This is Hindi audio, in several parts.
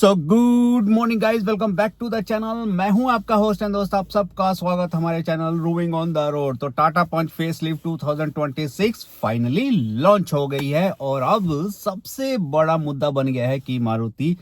So good morning guys, welcome back to the channel. मैं हूं आपका होस्ट एंड दोस्त, आप सबका स्वागत हमारे channel roving on the road. तो टाटा पंच फेसलिफ्ट 2026 फाइनली लॉन्च हो गई है और अब सबसे बड़ा मुद्दा बन गया है कि मारुति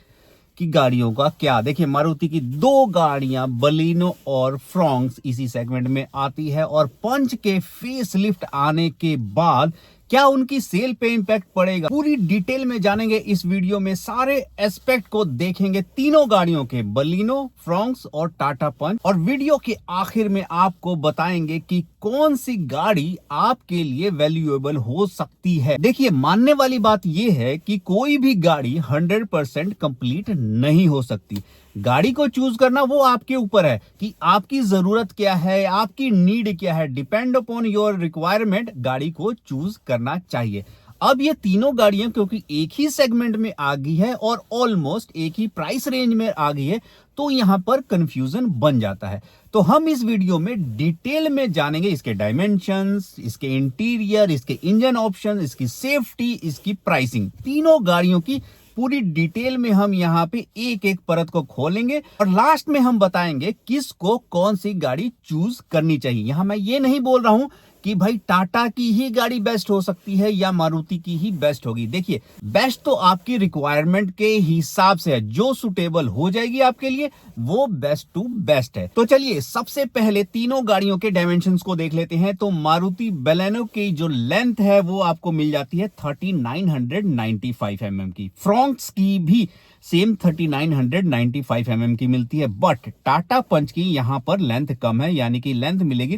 की गाड़ियों का क्या। देखिए, मारुति की दो गाड़ियां बलिनो और फ्रॉन्क्स इसी सेगमेंट में आती है और पंच के फेसलिफ्ट आने के बाद क्या उनकी सेल पे इंपैक्ट पड़ेगा, पूरी डिटेल में जानेंगे इस वीडियो में। सारे एस्पेक्ट को देखेंगे तीनों गाड़ियों के, बलिनो, फ्रॉन्क्स और टाटा पंच। और वीडियो के आखिर में आपको बताएंगे कि कौन सी गाड़ी आपके लिए वैल्यूएबल हो सकती है। देखिए, मानने वाली बात यह है कि कोई भी गाड़ी 100% कंप्लीट नहीं हो सकती। गाड़ी को चूज करना वो आपके ऊपर है कि आपकी जरूरत क्या है, आपकी नीड क्या है। डिपेंड अपॉन योर रिक्वायरमेंट गाड़ी को चूज करना चाहिए। अब ये तीनों गाड़ियां क्योंकि एक ही सेगमेंट में आ गई है और ऑलमोस्ट एक ही प्राइस रेंज में आ गई है, तो यहां पर कंफ्यूजन बन जाता है। तो हम इस वीडियो में डिटेल में जानेंगे इसके डायमेंशंस, इसके इंटीरियर, इसके इंजन ऑप्शन, इसकी सेफ्टी, इसकी प्राइसिंग। तीनों गाड़ियों की पूरी डिटेल में हम यहाँ पे एक एक परत को खोलेंगे और लास्ट में हम बताएंगे किसको कौन सी गाड़ी चूज करनी चाहिए। यहां मैं ये नहीं बोल रहा हूं कि भाई टाटा की ही गाड़ी बेस्ट हो सकती है या मारुति की ही बेस्ट होगी। देखिए, बेस्ट तो आपकी रिक्वायरमेंट के हिसाब से है, जो सुटेबल हो जाएगी आपके लिए वो बेस्ट टू बेस्ट है। तो चलिए सबसे पहले तीनों गाड़ियों के डायमेंशंस को देख लेते हैं। तो मारुति बलेनो की जो लेंथ है वो आपको मिल जाती है 3995 mm की। फ्रॉन्क्स की भी सेम 3995 mm की मिलती है, बट टाटा पंच की यहां पर लेंथ कम है, यानी कि लेंथ मिलेगी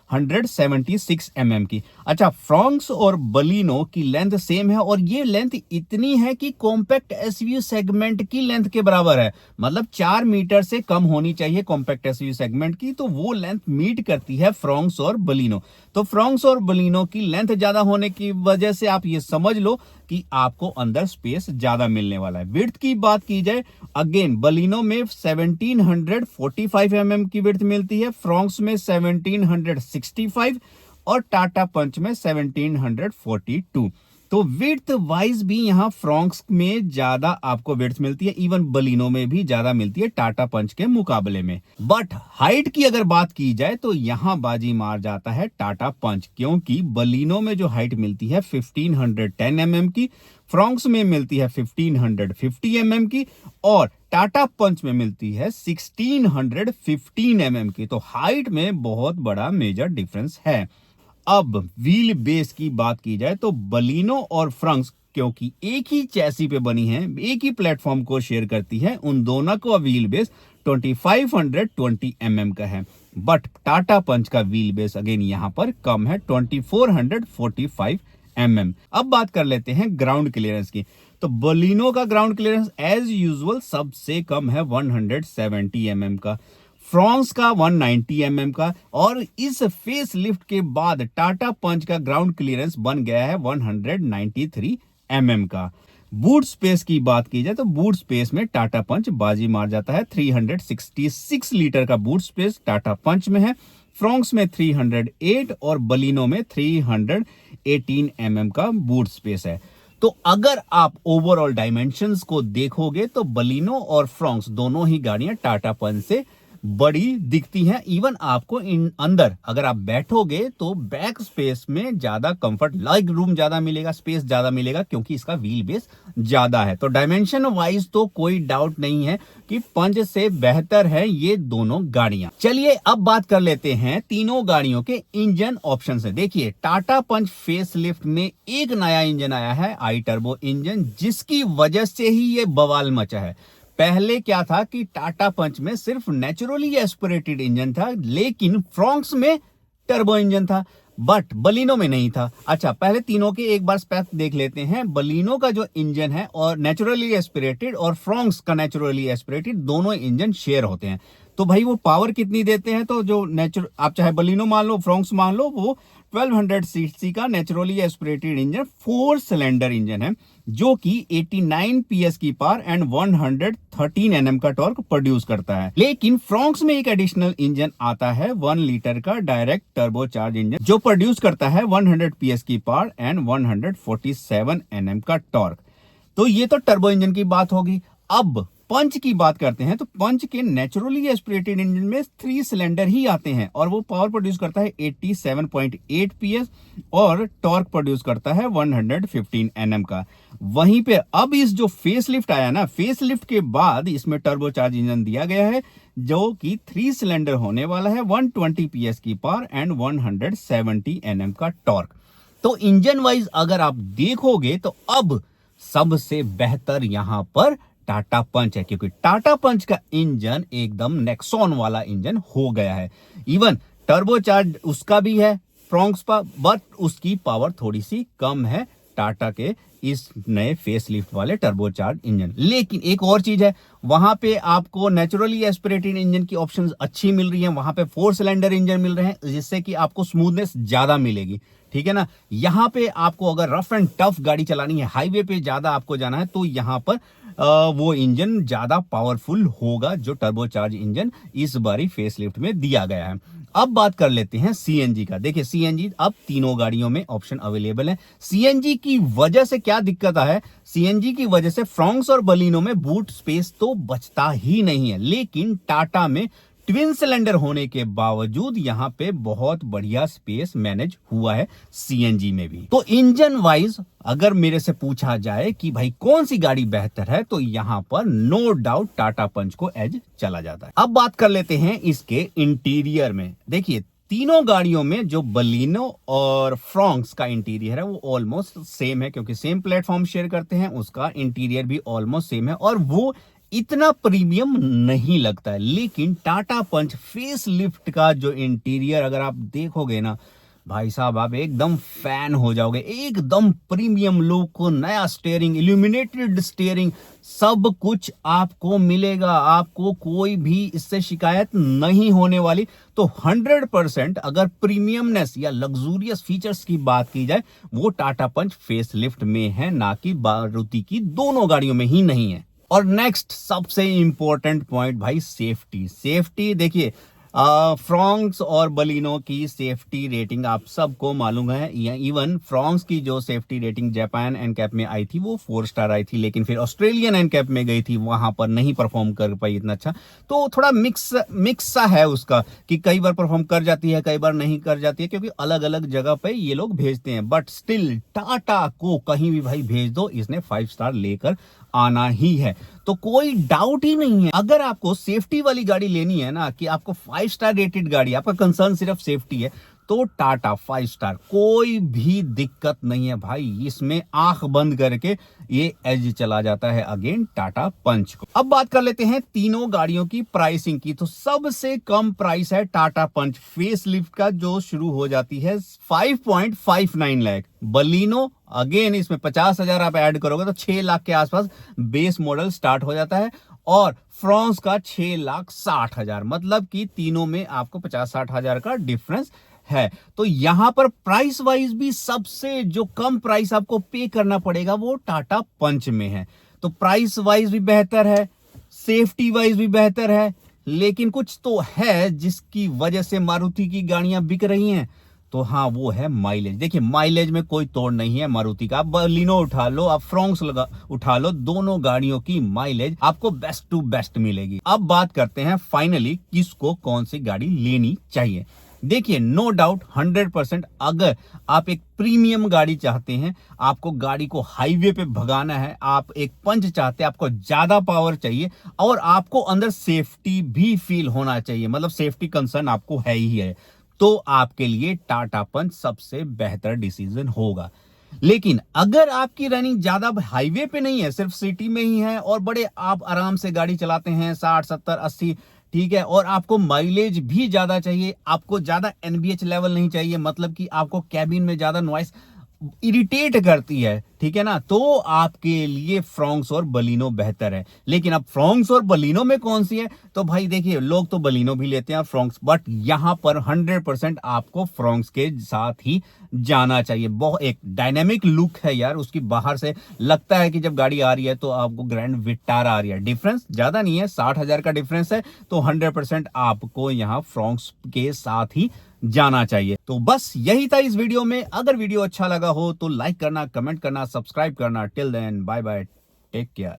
3876 mm की। अच्छा, फ्रॉन्क्स और बलिनो की लेंथ सेम है और ये लेंथ इतनी है कि कॉम्पैक्ट एसयूवी सेगमेंट की लेंथ के बराबर है। मतलब 4 मीटर से कम होनी चाहिए कॉम्पैक्ट एसयूवी सेगमेंट की, तो वो लेंथ मीट करती है फ्रॉन्क्स और बलिनो। तो फ्रॉन्क्स और बलिनो की लेंथ ज्यादा होने की वजह से आप ये समझ लो कि आपको अंदर स्पेस ज्यादा मिलने वाला है। विड्थ की बात की जाए, अगेन बलिनो में 1745 mm की विड्थ मिलती है, फ्रॉन्क्स में 1765 और टाटा पंच में 1742। तो विड्थ वाइज भी यहां फ्रॉन्क्स में ज्यादा आपको विड्थ मिलती है, इवन बलिनो में भी ज्यादा मिलती है टाटा पंच के मुकाबले में। बट हाइट की अगर बात की जाए तो यहां बाजी मार जाता है टाटा पंच, क्योंकि बलिनो में जो हाइट मिलती है 1510 mm की, फ्रॉन्क्स में मिलती है 1550 mm की और टाटा पंच में मिलती है 1615 mm की। तो हाइट में बहुत बड़ा मेजर डिफरेंस है। अब व्हील बेस की बात की जाए तो बलिनो और फ्रॉन्क्स क्योंकि एक ही चैसी पे बनी है, एक ही प्लेटफॉर्म को शेयर करती है, उन दोनों का व्हील बेस 2520 mm का है। बट टाटा पंच का व्हील बेस अगेन यहां पर कम है, 2445 mm। अब बात कर लेते हैं ग्राउंड क्लियरेंस की। तो बलिनो का ग्राउंड क्लियरेंस एज यूजुअल सबसे कम है 170 mm का, फ्रॉन्क्स का 190 mm का, और इस फेस लिफ्ट के बाद टाटा पंच का ग्राउंड क्लियरेंस बन गया है 193 mm का। बूट स्पेस की बात की जाए तो बूट स्पेस में टाटा पंच बाजी मार जाता है, 366 लीटर का बूट स्पेस टाटा पंच में है, फ्रॉन्क्स में 308 और बलिनो में 318 mm का बूट स्पेस है। तो अगर आप ओवरऑल डायमेंशंस को देखोगे तो बलिनो और फ्रॉन्क्स दोनों ही गाड़ियां टाटा पंच से बड़ी दिखती हैं। इवन आपको इन अंदर अगर आप बैठोगे तो बैक स्पेस में ज्यादा कंफर्ट, लेग रूम ज्यादा मिलेगा, स्पेस ज्यादा मिलेगा क्योंकि इसका व्हील बेस ज्यादा है। तो डायमेंशन वाइज तो कोई डाउट नहीं है कि पंच से बेहतर है ये दोनों गाड़ियां। चलिए अब बात कर लेते हैं तीनों गाड़ियों के इंजन ऑप्शन से। देखिए, टाटा पंच फेसलिफ्ट में एक नया इंजन आया है, आई टर्बो इंजन, जिसकी वजह से ही ये बवाल मचा है। पहले क्या था कि टाटा पंच में सिर्फ नेचुरली एस्पिरेटेड इंजन था, लेकिन फ्रॉन्क्स में टर्बो इंजन था, बट बलिनो में नहीं था। अच्छा, पहले तीनों के एक बार स्पेक देख लेते हैं। बलिनो का जो इंजन है और नेचुरली एस्पिरेटेड और फ्रॉन्क्स का नेचुरली एस्पिरेटेड, दोनों इंजन शेयर होते हैं। तो भाई वो पावर कितनी देते हैं, तो जो नेचुरल, आप चाहे बलिनो मान लो, फ्रॉन्क्स मान लो, वो 1200 सीसी का naturally aspirated engine 4 cylinder engine है, जो कि 89 पीएस की पावर एंड 113 एनएम का टॉर्क प्रोड्यूस करता है। लेकिन फ्रॉन्क्स में एक एडिशनल इंजन आता है 1 लीटर का डायरेक्ट टर्बोचार्ज इंजन, जो प्रोड्यूस करता है 100 पीएस की पावर एंड 147 एनएम का टॉर्क। तो ये तो टर्बो इंजन की बात होगी। अब पंच की बात करते हैं तो पंच के नेचुरली एस्पिरेटेड इंजन में 3 सिलेंडर ही आते हैं और वो पावर प्रोड्यूस करता है 87.8 PS और टॉर्क प्रोड्यूस करता है 115 Nm का। वहीं पे अब इस जो फेसलिफ्ट आया ना, फेसलिफ्ट के बाद इसमें टर्बोचार्ज इंजन दिया गया है जो कि 3 सिलेंडर होने वाला है, 120 PS की पावर एंड 170 Nm का टॉर्क। तो इंजन वाइज अगर आप देखोगे तो अब सबसे बेहतर यहां पर टाटा पंच है, क्योंकि टाटा पंच का इंजन एकदम नेक्सॉन वाला इंजन हो गया है। इवन टर्बोचार्ज उसका भी है फ्रॉन्क्स पर, बट उसकी पावर थोड़ी सी कम है टाटा के इस नए फेसलिफ्ट वाले टर्बोचार्ज इंजन। लेकिन एक और चीज है, वहां पे आपको नेचुरली एस्पिरेटेड इंजन की ऑप्शंस अच्छी मिल रही हैं, वहां पे 4 सिलेंडर इंजन मिल रहे हैं जिससे कि आपको स्मूथनेस ज्यादा मिलेगी, ठीक है ना। यहां पे आपको अगर रफ एंड टफ गाड़ी चलानी है, हाईवे पे ज्यादा आपको जाना है, तो यहां पर वो इंजन ज्यादा पावरफुल होगा जो टर्बोचार्ज इंजन इस बारी फेसलिफ्ट में दिया गया है। अब बात कर लेते हैं सीएनजी का। देखिए सीएनजी अब तीनों गाड़ियों में ऑप्शन अवेलेबल है। सीएनजी की वजह से क्या दिक्कत है, सीएनजी की वजह से फ्रॉन्क्स और बलिनो में बूट स्पेस तो बचता ही नहीं है, लेकिन टाटा में ट्विन सिलेंडर होने के बावजूद यहां पे बहुत बढ़िया स्पेस मैनेज हुआ है सीएनजी में भी। तो इंजन वाइज अगर मेरे से पूछा जाए कि भाई कौन सी गाड़ी बेहतर है, तो यहां पर नो डाउट टाटा पंच को एज चला जाता है। अब बात कर लेते हैं इसके इंटीरियर में। देखिए तीनों गाड़ियों में जो बलिनो और फ्रॉन्क्स का इंटीरियर है वो ऑलमोस्ट सेम है, क्योंकि सेम प्लेटफॉर्म शेयर करते हैं, उसका इंटीरियर भी ऑलमोस्ट सेम है और वो इतना प्रीमियम नहीं लगता है। लेकिन टाटा पंच फेस लिफ्ट का जो इंटीरियर अगर आप देखोगे ना भाई साहब, आप एकदम फैन हो जाओगे, एकदम प्रीमियम लुक, नया स्टीयरिंग, इल्यूमिनेटेड स्टीयरिंग, सब कुछ आपको मिलेगा, आपको कोई भी इससे शिकायत नहीं होने वाली। तो 100% अगर प्रीमियमनेस या लग्जूरियस फीचर्स की बात की जाए वो टाटा पंच फेस लिफ्ट में है, ना कि मारुति की दोनों गाड़ियों में ही नहीं है। और नेक्स्ट सबसे इंपॉर्टेंट पॉइंट भाई सेफ्टी। सेफ्टी देखिए फ्रॉन्क्स और बलिनो की सेफ्टी रेटिंग आप सबको मालूम है। इवन फ्रॉन्क्स की जो सेफ्टी रेटिंग जापान एनकैप में आई थी वो 4 स्टार आई थी, लेकिन फिर ऑस्ट्रेलियन एनकैप में गई थी, वहां पर नहीं परफॉर्म कर पाई इतना अच्छा। तो थोड़ा मिक्स सा है उसका कि कई बार परफॉर्म कर जाती है, कई बार नहीं कर जाती है, क्योंकि अलग अलग जगह पे ये लोग भेजते हैं। बट स्टिल टाटा को कहीं भी भाई भेज दो, इसने 5 स्टार लेकर आना ही है, तो कोई डाउट ही नहीं है। अगर आपको सेफ्टी वाली गाड़ी लेनी है ना, कि आपको 5 स्टार रेटेड गाड़ी, आपका कंसर्न सिर्फ सेफ्टी है, तो टाटा 5 स्टार, कोई भी दिक्कत नहीं है भाई, इसमें आंख बंद करके ये एज चला जाता है अगेन टाटा पंच को। अब बात कर लेते हैं तीनों गाड़ियों की प्राइसिंग की। तो सबसे कम प्राइस है टाटा पंच फेसलिफ्ट का, जो शुरू हो जाती है 5.59 लाख। बलिनो अगेन इसमें 50,000 आप ऐड करोगे तो 6 लाख के आसपास बेस मॉडल स्टार्ट हो जाता है, और फ्रॉन्क्स का 6,60,000, मतलब कि तीनों में आपको 50-60,000 का डिफरेंस है। तो यहां पर प्राइस वाइज भी सबसे जो कम प्राइस आपको पे करना पड़ेगा वो टाटा पंच में है। तो प्राइस वाइज भी बेहतर है, सेफ्टी वाइज भी बेहतर है, लेकिन कुछ तो है जिसकी वजह से मारुति की गाड़ियां बिक रही हैं। तो हाँ, वो है माइलेज। देखिए माइलेज में कोई तोड़ नहीं है मारुति का। आप बलिनो उठा लो, आप फ्रॉन्क्स उठा लो, दोनों गाड़ियों की माइलेज आपको बेस्ट टू बेस्ट मिलेगी। अब बात करते हैं फाइनली किसको कौन सी गाड़ी लेनी चाहिए। देखिए नो डाउट 100% अगर आप एक प्रीमियम गाड़ी चाहते हैं, आपको गाड़ी को हाईवे पे भगाना है, आप एक पंच चाहते हैं, आपको ज्यादा पावर चाहिए और आपको अंदर सेफ्टी भी फील होना चाहिए, मतलब सेफ्टी कंसर्न आपको है ही है, तो आपके लिए टाटा पंच सबसे बेहतर डिसीजन होगा। लेकिन अगर आपकी रनिंग ज्यादा हाईवे पे नहीं है, सिर्फ सिटी में ही है और बड़े आप आराम से गाड़ी चलाते हैं 60-70-80, ठीक है, और आपको माइलेज भी ज्यादा चाहिए, आपको ज्यादा एनबीएच लेवल नहीं चाहिए, मतलब कि आपको कैबिन में ज्यादा नॉइस इरिटेट करती है, ठीक है ना, तो आपके लिए फ्रॉन्क्स और बलिनो बेहतर है। लेकिन अब फ्रॉन्क्स और बलिनो में कौन सी है, तो भाई देखिए लोग तो बलिनो भी लेते हैं फ्रॉन्क्स, बट यहां पर 100% आपको फ्रॉन्क्स के साथ ही जाना चाहिए। बहुत एक डायनेमिक लुक है यार उसकी, बाहर से लगता है कि जब गाड़ी आ रही है तो आपको ग्रैंड विटारा आ रही है। डिफरेंस ज्यादा नहीं है, 60,000 का डिफरेंस है, तो 100% आपको यहाँ फ्रॉन्क्स के साथ ही जाना चाहिए। तो बस यही था इस वीडियो में। अगर वीडियो अच्छा लगा हो तो लाइक करना, कमेंट करना, सब्सक्राइब करना। Till then bye bye, take care.